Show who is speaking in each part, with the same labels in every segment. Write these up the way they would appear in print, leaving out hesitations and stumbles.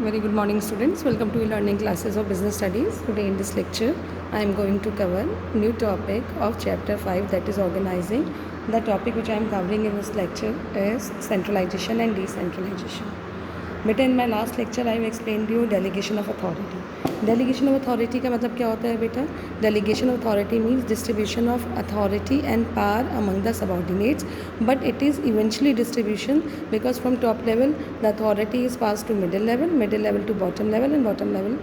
Speaker 1: Very good morning, students. Welcome to e-learning classes of business studies. Today in this lecture I am going to cover new topic of chapter 5, that is organizing. The topic which I am covering in this lecture is centralization and decentralization. बेटा in my last lecture I have explained you delegation of authority. Delegation of authority का मतलब क्या होता है बेटा? Delegation of authority means distribution of authority and power among the subordinates, but it is eventually distribution because from top level the authority is passed to middle level to bottom level, and bottom level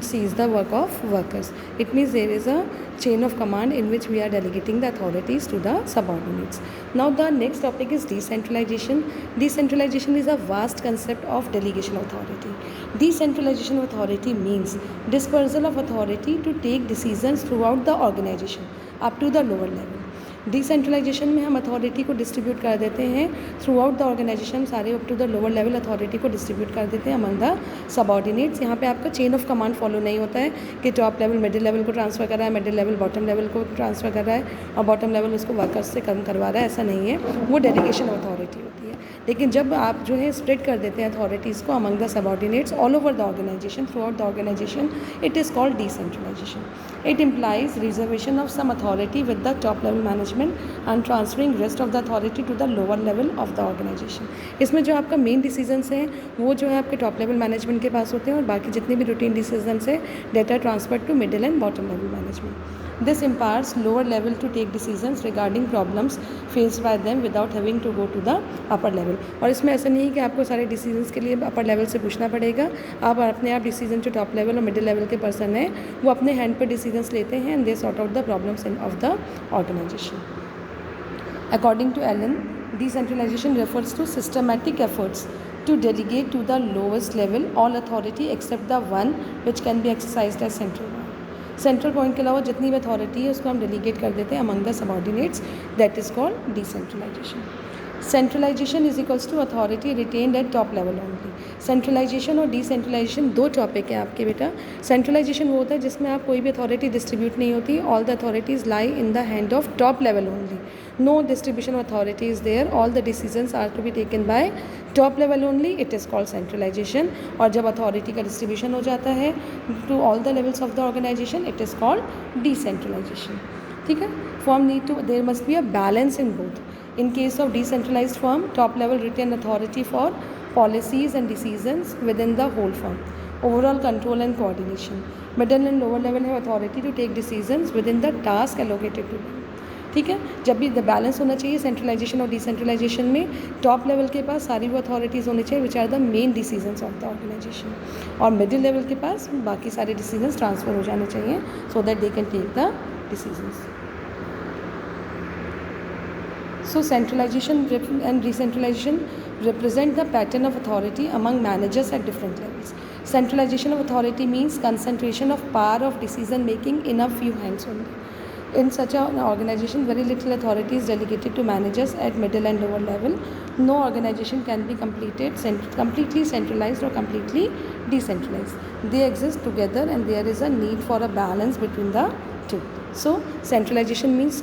Speaker 1: sees the work of workers. It means there is a chain of command in which we are delegating the authorities to the subordinates. Now the next topic is decentralization. Decentralization is a vast concept of delegation of authority. Decentralization of authority means dispersal of authority to take decisions throughout the organization up to the lower level. Decentralization में हम authority को distribute कर देते हैं throughout the organization, सारे up to the lower level authority को distribute कर देते हैं अमंग द सबऑर्डिनेट्स. यहाँ पे आपका चेन ऑफ कमांड फॉलो नहीं होता है कि टॉप लेवल मिडिल लेवल को ट्रांसफ़र कर रहा है, मिडिल लेवल बॉटम लेवल को ट्रांसफ़र कर रहा है और बॉटम लेवल उसको वर्कर्स से कम करवा रहा है. ऐसा नहीं है, वो डेलीगेशन ऑफ अथॉरिटी होती है. लेकिन जब आप जो है स्प्रेड कर देते हैं अथॉरिटीज़ को among the subordinates all over the organization throughout the organization, it is called decentralization. It implies reservation of some authority with the top level management and transferring rest of the authority to the lower level of the organization. इसमें जो आपका main decisions हैं वो जो है आपके top level management के पास होते हैं और बाकी जितने भी रूटीन डिसीजंस है data transfer to middle and bottom level management. This empowers lower level to take decisions regarding problems faced by them without having to go to the upper level. और इसमें ऐसा नहीं है कि आपको सारे डिसीजंस के लिए अपर लेवल से पूछना पड़ेगा. आप अपने आप डिसीजन जो टॉप लेवल और मिडिल लेवल के पर्सन हैं वो अपने हैंड पर डिसीजंस लेते हैं and they sort out the problems of the organization. According to Allen, decentralization refers to systematic efforts to delegate to the lowest level all authority except the one which can be exercised as central. Central point के अलावा जितनी भी authority है उसको हम delegate कर देते हैं among the subordinates. That is called decentralization. Centralization is equals to authority retained at top level only. Centralization और डिसेंट्रलाइजेशन दो टॉपिक हैं आपके बेटा. सेंट्रलाइजेशन वो होता है जिसमें आप कोई भी अथॉरिटी डिस्ट्रीब्यूट नहीं होती, all the authorities lie in the hand of top level only. No distribution of authority is there, all the decisions are to be taken by top level only. It is called centralization. और जब authority का distribution हो जाता है to all the levels of the organization, it is called decentralization. ठीक है. Form need to there must be a balance in both. In case of decentralized firm, top level retain authority for policies and decisions within the whole firm. Overall control and coordination. Middle and lower level have authority to take decisions within the task allocated to them. ठीक है. जब भी the balance होना चाहिए centralisation और decentralisation में, top level के पास सारी वो अथॉरिटीज़ होनी चाहिए which are the main decisions of the organization, और मिडिल लेवल के पास बाकी सारे डिसीजंस ट्रांसफ़र हो जाने चाहिए so that they can take the decisions. So centralization and decentralization represent the pattern of authority among managers at different levels. Centralization of authority means concentration of power of decision making in a few hands only. In such an organization, very little authority is delegated to managers at middle and lower level. No organization can be completely centralized or completely decentralized. They exist together and there is a need for a balance between the two. So centralization means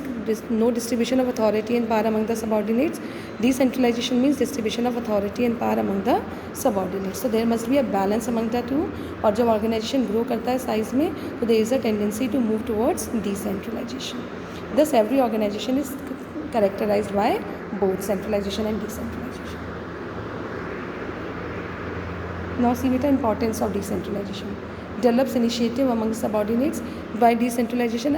Speaker 1: no distribution of authority and power among the subordinates. Decentralization means distribution of authority and power among the subordinates. So there must be a balance among the two. और जब organization grow करता है size में तो there is a tendency to move towards decentralization. Thus every organization is characterized by both centralization and decentralization. Now see the importance of decentralization. Develops initiative among subordinates. By decentralization,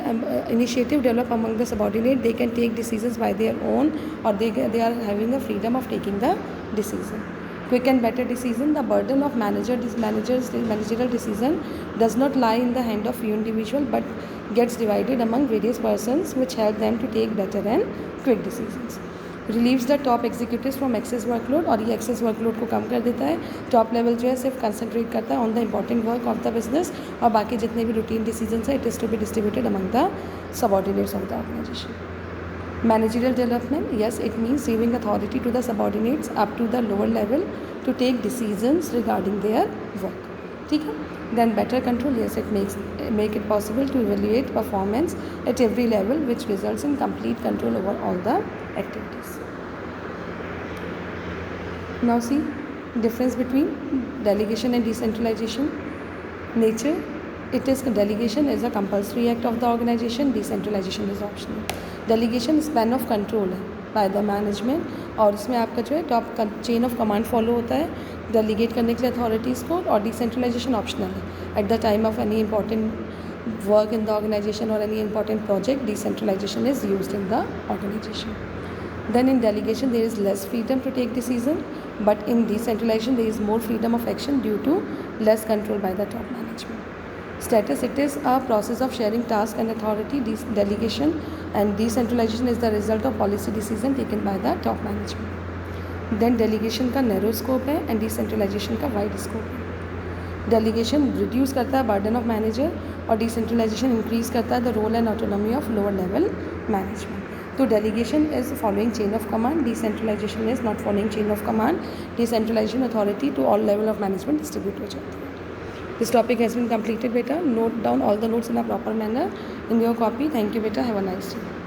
Speaker 1: initiative develop among the subordinate. They can take decisions by their own, or they are having the freedom of taking the decision. Quick and better decision. The burden of managerial decision does not lie in the hand of few individual, but gets divided among various persons, which help them to take better and quick decisions. Relieves the top executives from excess workload. और ये access workload को कम कर देता है. Top level जो है सिर्फ concentrate करता है on the important work of the business, और बाकी जितने भी रूटीन डिसीजंस है it is to be distributed among the subordinates of the organization. Managerial development, yes, it means giving authority to the subordinates up to the lower level to take decisions regarding their work. ठीक है. Then better control, yes, it make it possible to evaluate performance at every level, which results in complete control over all the activities. Now see, Difference between delegation and decentralization. Nature, it is delegation is a compulsory act of the organization, decentralization is optional. Delegation span of control है by the management, और इसमें आपका जो है top chain of command follow होता है delegate करने के लिए अथॉरिटीज़ को, और डिसेंट्रलाइजेशन ऑप्शनल है at the time of any important work in the organization or any important project, decentralization is used in the organization. Then in delegation there is less freedom to take decision, but in decentralization there is more freedom of action due to less control by the top management. Status, it is a process of sharing task and authority. Delegation and decentralization is the result of policy decision taken by the top management. Then delegation का narrow scope है and decentralization का wide scope है. Delegation reduce करता है burden of manager और decentralization increase करता है the role and autonomy of lower level management. तो delegation is following chain of command, decentralization is not following chain of command. Decentralization authority to all level of management distribute हो जाती है. This topic has been completed बेटा. Note down all the notes in a proper manner in your copy. Thank you बेटा. Have a nice day.